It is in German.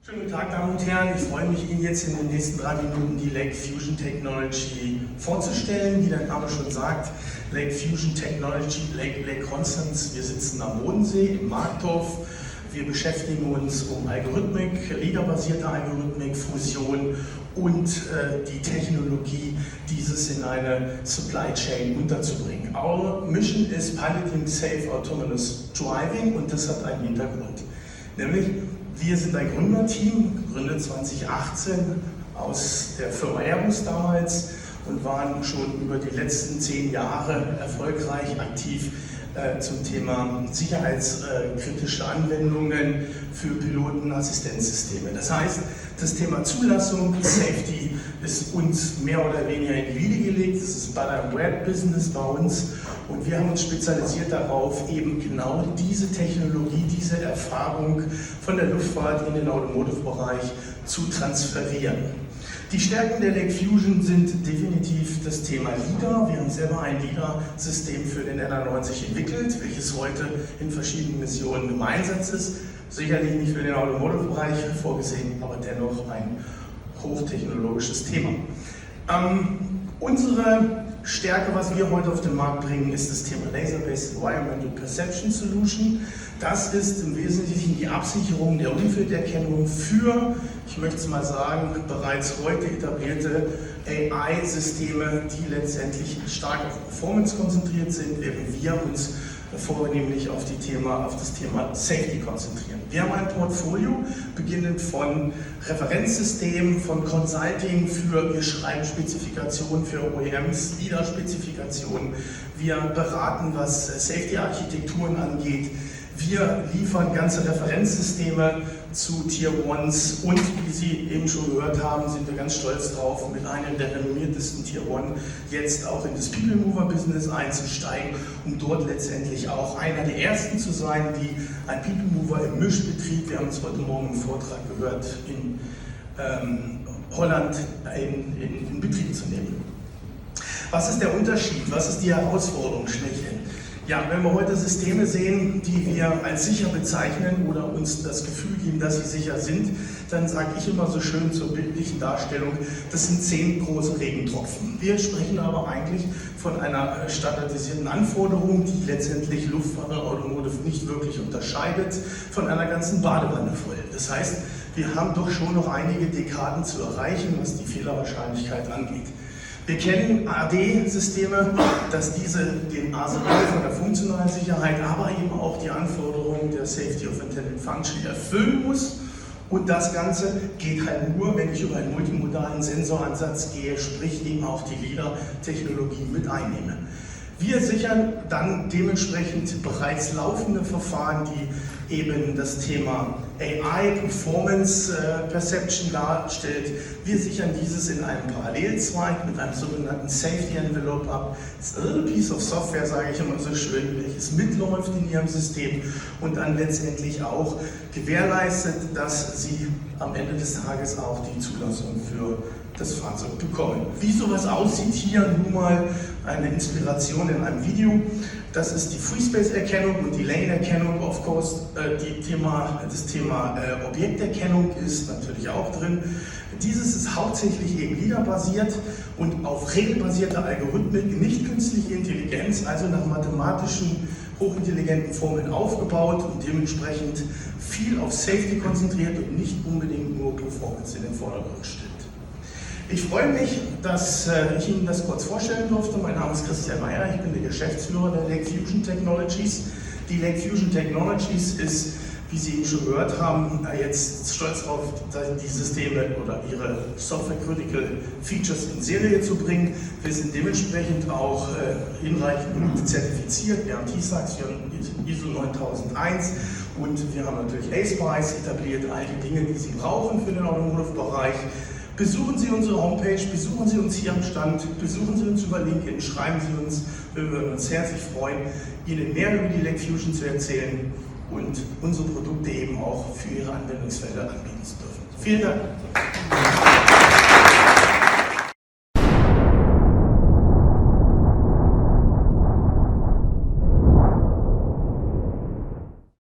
Schönen guten Tag, Damen und Herren. Ich freue mich, Ihnen jetzt in den nächsten 3 Minuten die Lake Fusion Technology vorzustellen. Wie der Name schon sagt, Lake Fusion Technology, Lake Constance. Wir sitzen am Bodensee im Marktdorf. Wir beschäftigen uns um Algorithmik, LIDAR-basierte Algorithmik, Fusion und die Technologie, dieses in eine Supply Chain unterzubringen. Our mission is piloting safe autonomous driving und das hat einen Hintergrund. Nämlich, wir sind ein Gründerteam, gegründet 2018 aus der Firma Airbus damals und waren schon über die letzten 10 Jahre erfolgreich aktiv zum Thema sicherheitskritische Anwendungen für Pilotenassistenzsysteme. Das heißt, das Thema Zulassung, Safety ist uns mehr oder weniger in die Wiege gelegt. Das ist Butter and Bread Business bei uns und wir haben uns spezialisiert darauf, eben genau diese Technologie, diese Erfahrung von der Luftfahrt in den Automotive-Bereich zu transferieren. Die Stärken der Lake Fusion sind definitiv das Thema LIDAR. Wir haben selber ein LIDAR-System für den NR90 entwickelt, welches heute in verschiedenen Missionen im Einsatz ist. Sicherlich nicht für den Automotive-Bereich vorgesehen, aber dennoch ein hochtechnologisches Thema. Unsere Stärke, was wir heute auf den Markt bringen, ist das Thema Laser-Based Environmental Perception Solution. Das ist im Wesentlichen die Absicherung der Umfelderkennung für, ich möchte es mal sagen, bereits heute etablierte AI-Systeme, die letztendlich stark auf Performance konzentriert sind, während wir uns vornehmlich auf das Thema Safety konzentrieren. Wir haben ein Portfolio, beginnend von Referenzsystemen, von Consulting wir schreiben Spezifikationen für OEMs, LIDAR-Spezifikationen, wir beraten, was Safety-Architekturen angeht, wir liefern ganze Referenzsysteme zu Tier 1 und wie Sie eben schon gehört haben, sind wir ganz stolz drauf, mit einem der renommiertesten Tier 1 jetzt auch in das People Mover Business einzusteigen, um dort letztendlich auch einer der ersten zu sein, die ein People Mover im Mischbetrieb, wir haben es heute Morgen im Vortrag gehört, in Holland in Betrieb zu nehmen. Was ist der Unterschied? Was ist die Herausforderung schlechthin? Ja, wenn wir heute Systeme sehen, die wir als sicher bezeichnen oder uns das Gefühl geben, dass sie sicher sind, dann sage ich immer so schön zur bildlichen Darstellung, das sind 10 große Regentropfen. Wir sprechen aber eigentlich von einer standardisierten Anforderung, die letztendlich Luftfahrt und Automotive nicht wirklich unterscheidet, von einer ganzen Badewanne voll. Das heißt, wir haben doch schon noch einige Dekaden zu erreichen, was die Fehlerwahrscheinlichkeit angeht. Wir kennen AD-Systeme, dass diese den Arsenal von der funktionalen Sicherheit, aber eben auch die Anforderungen der Safety of Intended Function erfüllen muss. Und das Ganze geht halt nur, wenn ich über einen multimodalen Sensoransatz gehe, sprich eben auch die LIDAR-Technologie mit einnehme. Wir sichern dann dementsprechend bereits laufende Verfahren, die eben das Thema AI, Performance Perception darstellt. Wir sichern dieses in einem Parallelzweig mit einem sogenannten Safety Envelope ab. Das ist a little piece of Software, sage ich immer so schön, welches mitläuft in Ihrem System und dann letztendlich auch gewährleistet, dass Sie am Ende des Tages auch die Zulassung für das Fahrzeug bekommen. Wie sowas aussieht, hier nun mal eine Inspiration in einem Video. Das ist die Free-Space-Erkennung und die Lane-Erkennung. Of course, das Thema Objekterkennung ist natürlich auch drin. Dieses ist hauptsächlich eben LIDAR-basiert und auf regelbasierter Algorithmik, nicht künstliche Intelligenz, also nach mathematischen, hochintelligenten Formeln aufgebaut und dementsprechend viel auf Safety konzentriert und nicht unbedingt nur Performance in den Vordergrund stellt. Ich freue mich, dass ich Ihnen das kurz vorstellen durfte. Mein Name ist Christian Meyer, ich bin der Geschäftsführer der Lake Fusion Technologies. Die Lake Fusion Technologies ist, wie Sie eben schon gehört haben, jetzt stolz darauf, die Systeme oder ihre Software-Critical Features in Serie zu bringen. Wir sind dementsprechend auch hinreichend zertifiziert. Wir haben TISAX, wir haben ISO 9001 und wir haben natürlich ASPICE etabliert, all die Dinge, die Sie brauchen für den Automotive-Bereich. Besuchen Sie unsere Homepage, besuchen Sie uns hier am Stand, besuchen Sie uns über LinkedIn, schreiben Sie uns. Wir würden uns herzlich freuen, Ihnen mehr über die Lake Fusion zu erzählen und unsere Produkte eben auch für Ihre Anwendungsfelder anbieten zu dürfen. Vielen Dank.